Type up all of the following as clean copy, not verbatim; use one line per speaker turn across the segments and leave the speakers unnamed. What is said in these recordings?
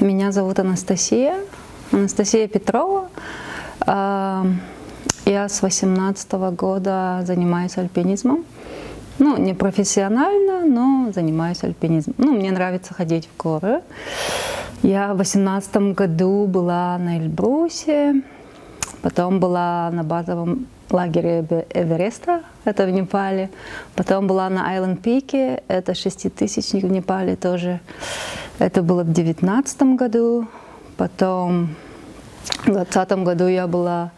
Меня зовут Анастасия Петрова. Я с 18-го года занимаюсь альпинизмом. Ну, не профессионально, но занимаюсь альпинизмом. Ну, мне нравится ходить в горы. Я в 18-м году была на Эльбрусе, потом была на базовом лагере Эвереста, это в Непале. Потом была на Айленд-Пике, это 6000-ник в Непале тоже. Это было в 19-м году. Потом в 20-м году я была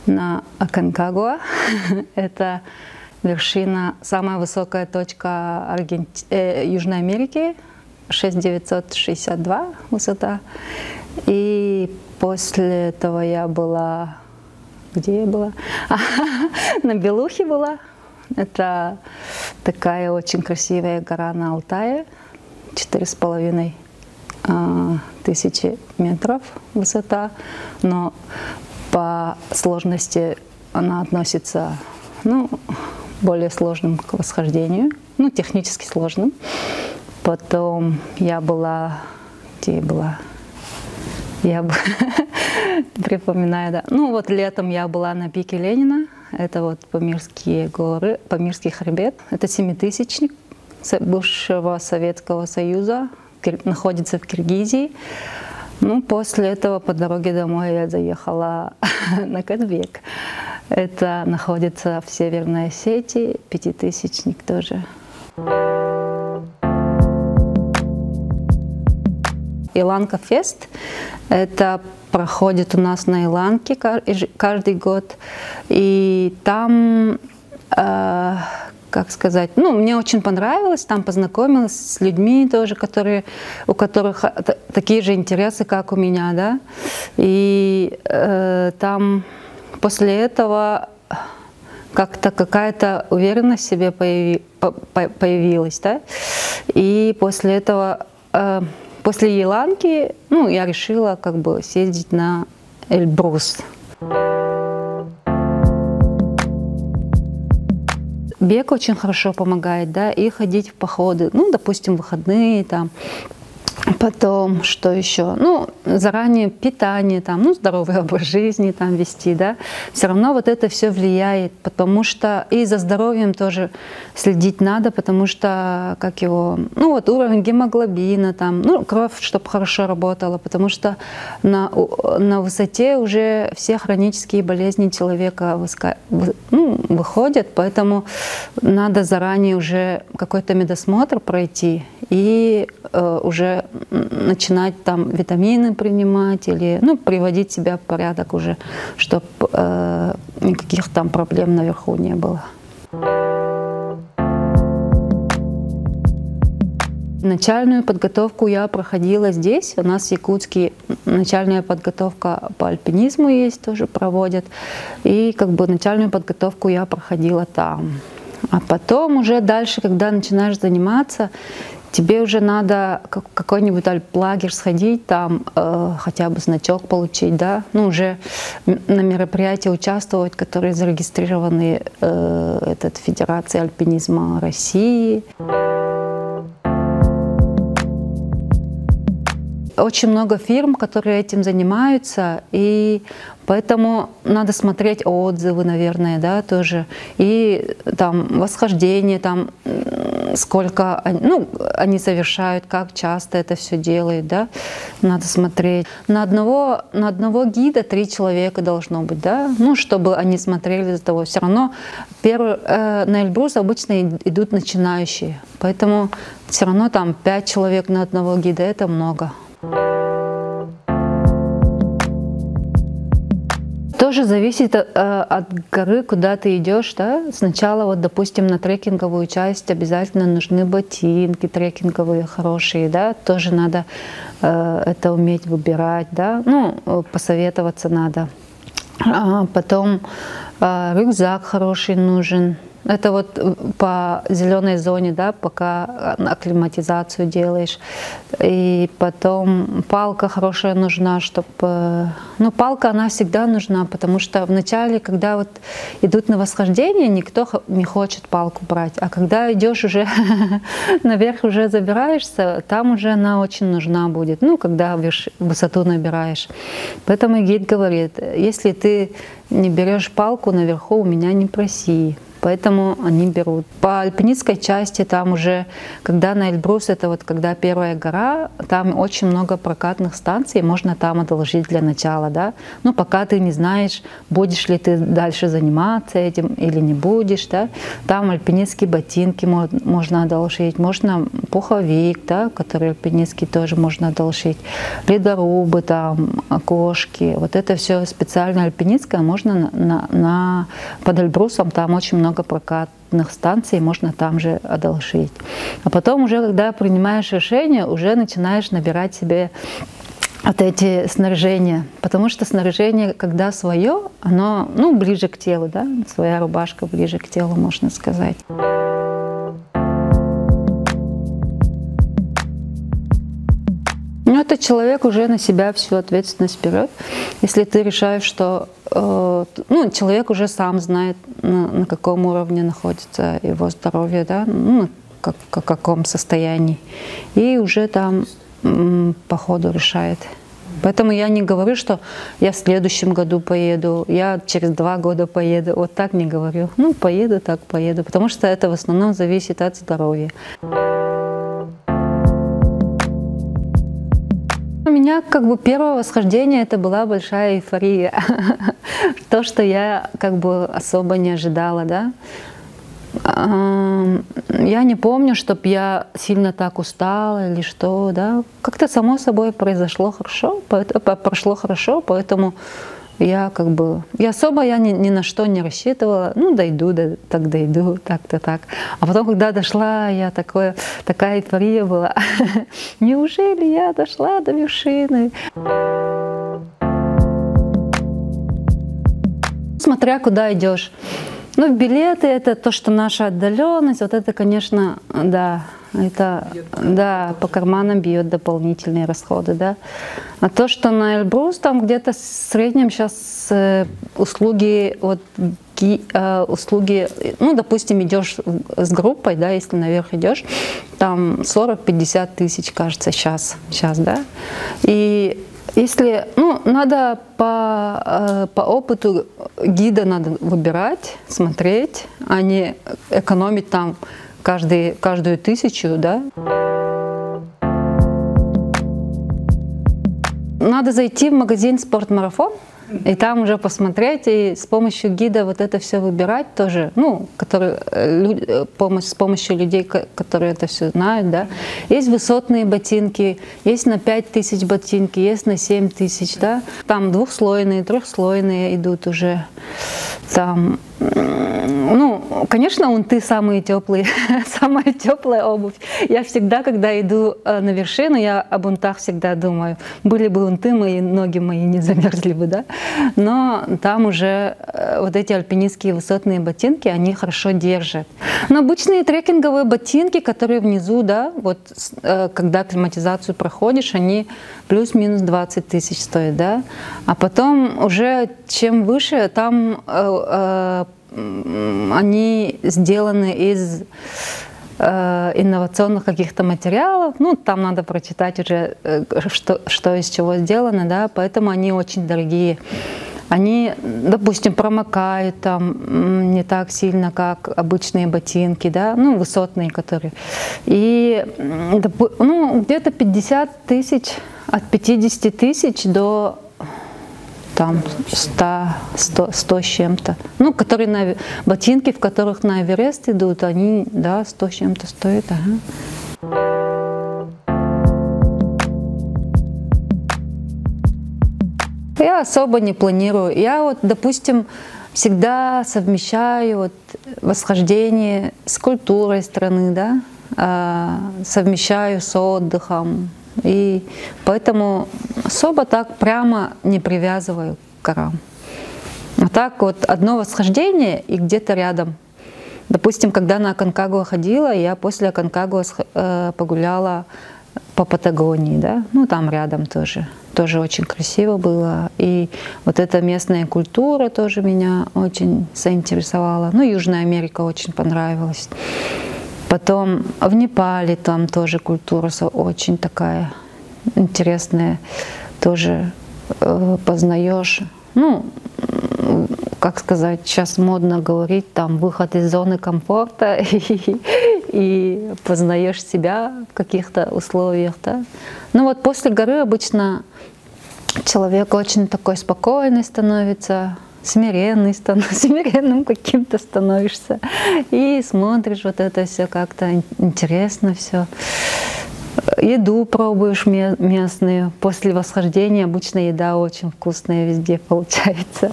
на Аконкагуа. Это вершина, самая высокая точка Южной Америки, 6962 высота. И после этого я была... Где я была? На Белухе была. Это такая очень красивая гора на Алтае, 4500 метров высота, но по сложности она относится, ну, более сложным к восхождению, ну, технически сложным. Потом я была, где я была? Припоминаю, да. Ну, вот летом я была на пике Ленина, это вот Памирские горы, Памирский хребет, это 7000-ник бывшего Советского Союза, находится в Киргизии. Ну, после этого по дороге домой я заехала на Казбек. Это находится в Северной Осетии, 5000-ник тоже. Иланка-фест. Это проходит у нас на Иланке каждый год. И там, как сказать, ну, мне очень понравилось, там познакомилась с людьми тоже, у которых такие же интересы, как у меня, да. И там после этого как-то какая-то уверенность в себе появилась, да. И после этого... После Иланки, ну, я решила как бы съездить на Эльбрус. Бег очень хорошо помогает, да, и ходить в походы, ну, допустим, выходные там. Потом, что еще? Ну, заранее питание, там, ну, здоровый образ жизни там вести, да. Все равно вот это все влияет, потому что и за здоровьем тоже следить надо, потому что, как его, ну, вот уровень гемоглобина, там, ну, кровь, чтобы хорошо работала, потому что на высоте уже все хронические болезни человека выходят, поэтому надо заранее уже какой-то медосмотр пройти и уже начинать там витамины принимать или, ну, приводить себя в порядок уже, чтобы никаких там проблем наверху не было. Начальную подготовку я проходила здесь. У нас в Якутске начальная подготовка по альпинизму есть, тоже проводят. И как бы начальную подготовку я проходила там. А потом уже дальше, когда начинаешь заниматься, тебе уже надо какой-нибудь альплагерь сходить, там хотя бы значок получить, да, ну уже на мероприятии участвовать, которые зарегистрированы Федерацией альпинизма России. Очень много фирм, которые этим занимаются, и поэтому надо смотреть отзывы, наверное, да, тоже, и там восхождение, там сколько, ну, они совершают, как часто это все делают, да, надо смотреть. На одного гида 3 человека должно быть, да, ну, чтобы они смотрели за того. Все равно на Эльбрус обычно идут начинающие, поэтому все равно там 5 человек на одного гида, это много. Тоже зависит от горы, куда ты идешь, да? Сначала, вот, допустим, на трекинговую часть обязательно нужны ботинки трекинговые хорошие, да? Тоже надо это уметь выбирать, да? Ну, посоветоваться надо. Потом рюкзак хороший нужен. Это вот по зеленой зоне, да, пока акклиматизацию делаешь. И потом палка хорошая нужна, чтобы... Ну, палка, она всегда нужна, потому что вначале, когда вот идут на восхождение, никто не хочет палку брать. А когда идешь уже наверх, уже забираешься, там уже она очень нужна будет. Ну, когда высоту набираешь. Поэтому гид говорит, если ты не берешь палку наверху, у меня не проси. Поэтому они берут. По альпинистской части там уже, когда на Эльбрус, это вот когда первая гора, там очень много прокатных станций, можно там одолжить для начала, да. Ну, пока ты не знаешь, будешь ли ты дальше заниматься этим или не будешь, да. Там альпинистские ботинки можно одолжить, можно пуховик, да, который альпинистский тоже можно одолжить, ледорубы там, окошки. Вот это все специально альпинистское, можно под Эльбрусом, там очень много прокатных станций, можно там же одолжить. А потом уже, когда принимаешь решение, уже начинаешь набирать себе вот эти снаряжения. Потому что снаряжение, когда свое, оно, ну, ближе к телу, да, своя рубашка ближе к телу, можно сказать. Ну, этот человек уже на себя всю ответственность берет. Если ты решаешь, что ну, человек уже сам знает, на каком уровне находится его здоровье, да, ну, в каком состоянии. И уже там по ходу решает. Поэтому я не говорю, что я в следующем году поеду, я через 2 года поеду. Вот так не говорю. Ну, поеду, так поеду. Потому что это в основном зависит от здоровья. У меня как бы первое восхождение это была большая эйфория. То, что я как бы особо не ожидала, да. Я не помню, чтобы я сильно так устала или что, да. Как-то само собой произошло хорошо, прошло хорошо, поэтому я как бы, я ни на что не рассчитывала, ну дойду, да, так дойду, так-то так. А потом, когда дошла, я такая эйфория была. Неужели я дошла до вершины? Смотря куда идешь. Ну, билеты — это то, что наша отдаленность, вот это, конечно, да, это, да, по карманам бьет дополнительные расходы, да. А то, что на Эльбрус, там где-то в среднем сейчас услуги, вот, услуги, ну, допустим, идешь с группой, да, если наверх идешь, там 40-50 тысяч, кажется, сейчас, да. И если, ну, надо по опыту гида надо выбирать, смотреть, а не экономить там каждую 1000, да. Надо зайти в магазин «Спортмарафон» и там уже посмотреть, и с помощью гида вот это все выбирать тоже, ну, с помощью людей, которые это все знают, да. Есть высотные ботинки, есть на 5000 ботинки, есть на 7000, да. Там двухслойные, трехслойные идут уже. Там, ну, конечно, унты самые теплые, самая теплая обувь. Я всегда, когда иду на вершину, я об унтах всегда думаю, были бы унты, ноги мои не замерзли бы, да. Но там уже вот эти альпинистские высотные ботинки, они хорошо держат. Но обычные трекинговые ботинки, которые внизу, да, вот когда акклиматизацию проходишь, они плюс-минус 20 тысяч стоят, да. А потом уже чем выше, там они сделаны из инновационных каких-то материалов, ну, там надо прочитать уже, что из чего сделано, да, поэтому они очень дорогие. Они, допустим, промокают там не так сильно, как обычные ботинки, да, ну, высотные, которые. И, ну, где-то 50 тысяч, от 50 тысяч до там 100 с чем-то. Ну, которые ботинки, в которых на Эверест идут, они, да, 100 с чем-то стоят. Ага. Я особо не планирую. Я вот, допустим, всегда совмещаю вот восхождение с культурой страны, да, совмещаю с отдыхом. И поэтому особо так прямо не привязываю к горам. А так вот одно восхождение и где-то рядом Допустим, когда на Аконкагуа ходила, я после Аконкагуа погуляла по Патагонии, да, ну там рядом тоже. Тоже очень красиво было. И вот эта местная культура тоже меня очень заинтересовала. Ну, Южная Америка очень понравилась. Потом в Непале там тоже культура очень такая интересная. Тоже познаешь. Ну, как сказать, сейчас модно говорить, там выход из зоны комфорта и познаешь себя в каких-то условиях. Да? Ну вот после горы обычно человек очень такой спокойный становится, смиренным каким-то становишься. И смотришь вот это все как-то интересно все. Еду пробуешь местную. После восхождения обычно еда очень вкусная везде получается.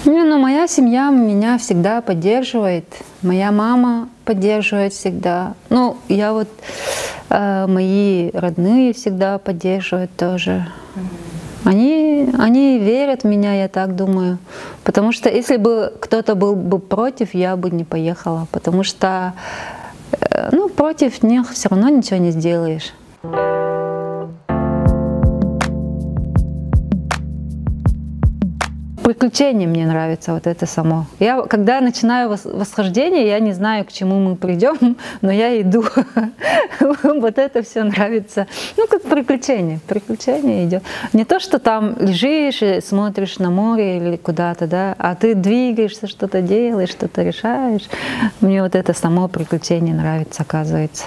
Ну, моя семья меня всегда поддерживает. Моя мама поддерживает всегда. Ну, я вот, мои родные всегда поддерживают тоже. Они верят в меня, я так думаю. Потому что если бы кто-то был бы против, я бы не поехала. Потому что, ну, против них все равно ничего не сделаешь. Приключение мне нравится вот это само. Я, когда начинаю восхождение, я не знаю, к чему мы придем, но я иду. Вот это все нравится. Ну, как приключение. Приключение идет. Не то, что там лежишь и смотришь на море или куда-то, да, а ты двигаешься, что-то делаешь, что-то решаешь. Мне вот это само приключение нравится, оказывается.